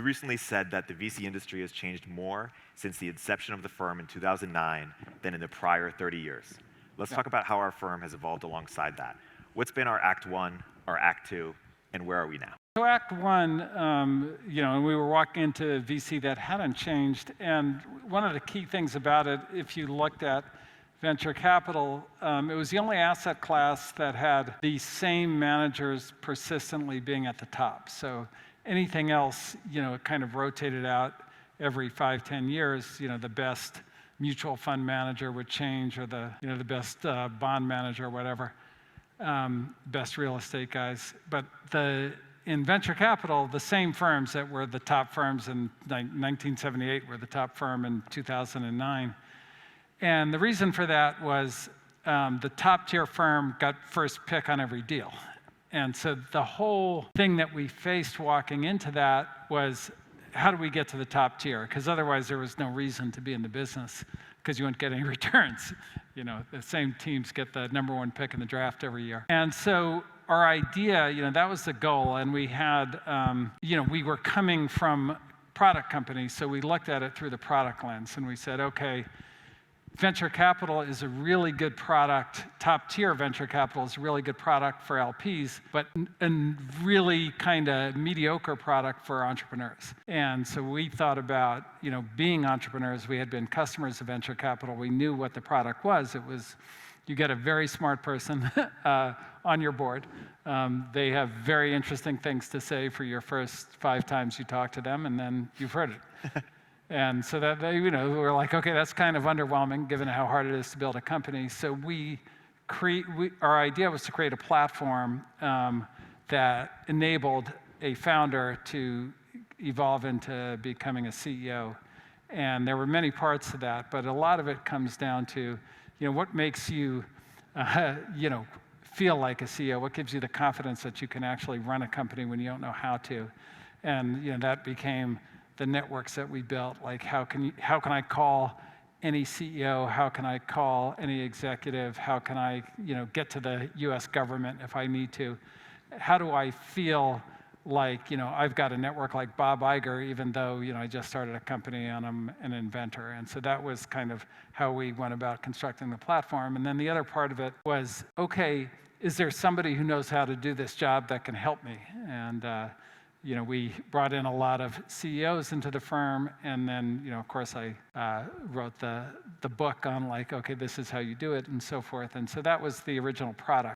recently said that the VC industry has changed more since the inception of the firm in 2009 than in the prior 30 years. Let's talk about how our firm has evolved alongside that. What's been our Act 1, our Act 2, and where are we now? So Act 1, we were walking into VC that hadn't changed. And one of the key things about it, if you looked at venture capital, it was the only asset class that had the same managers persistently being at the top. So anything else, it kind of rotated out every 5, 10 years. The best mutual fund manager would change, or the best bond manager or whatever, best real estate guys. But in venture capital, the same firms that were the top firms in 1978 were the top firm in 2009. And the reason for that was the top tier firm got first pick on every deal. And so the whole thing that we faced walking into that was, how do we get to the top tier? Because otherwise there was no reason to be in the business, because you wouldn't get any returns. The same teams get the #1 pick in the draft every year. And so our idea, that was the goal. And we had, we were coming from product companies, so we looked at it through the product lens. And we said, okay, venture capital is a really good product. Top tier venture capital is a really good product for LPs, but a really kind of mediocre product for entrepreneurs. And so we thought about, being entrepreneurs. We had been customers of venture capital. We knew what the product was. It was, you get a very smart person on your board. They have very interesting things to say for your first 5 times you talk to them, and then you've heard it. And so that we were like, okay, that's kind of underwhelming given how hard it is to build a company. So our idea was to create a platform that enabled a founder to evolve into becoming a CEO. And there were many parts to that, but a lot of it comes down to, what makes you, feel like a CEO? What gives you the confidence that you can actually run a company when you don't know how to? And that became the networks that we built. Like, how can I call any CEO? How can I call any executive? How can I, get to the U.S. government if I need to? How do I feel like, I've got a network like Bob Iger, even though, I just started a company and I'm an inventor? And so that was kind of how we went about constructing the platform. And then the other part of it was, okay, is there somebody who knows how to do this job that can help me? And we brought in a lot of CEOs into the firm, and then, of course, I wrote the book on, like, okay, this is how you do it, and so forth. And so that was the original product.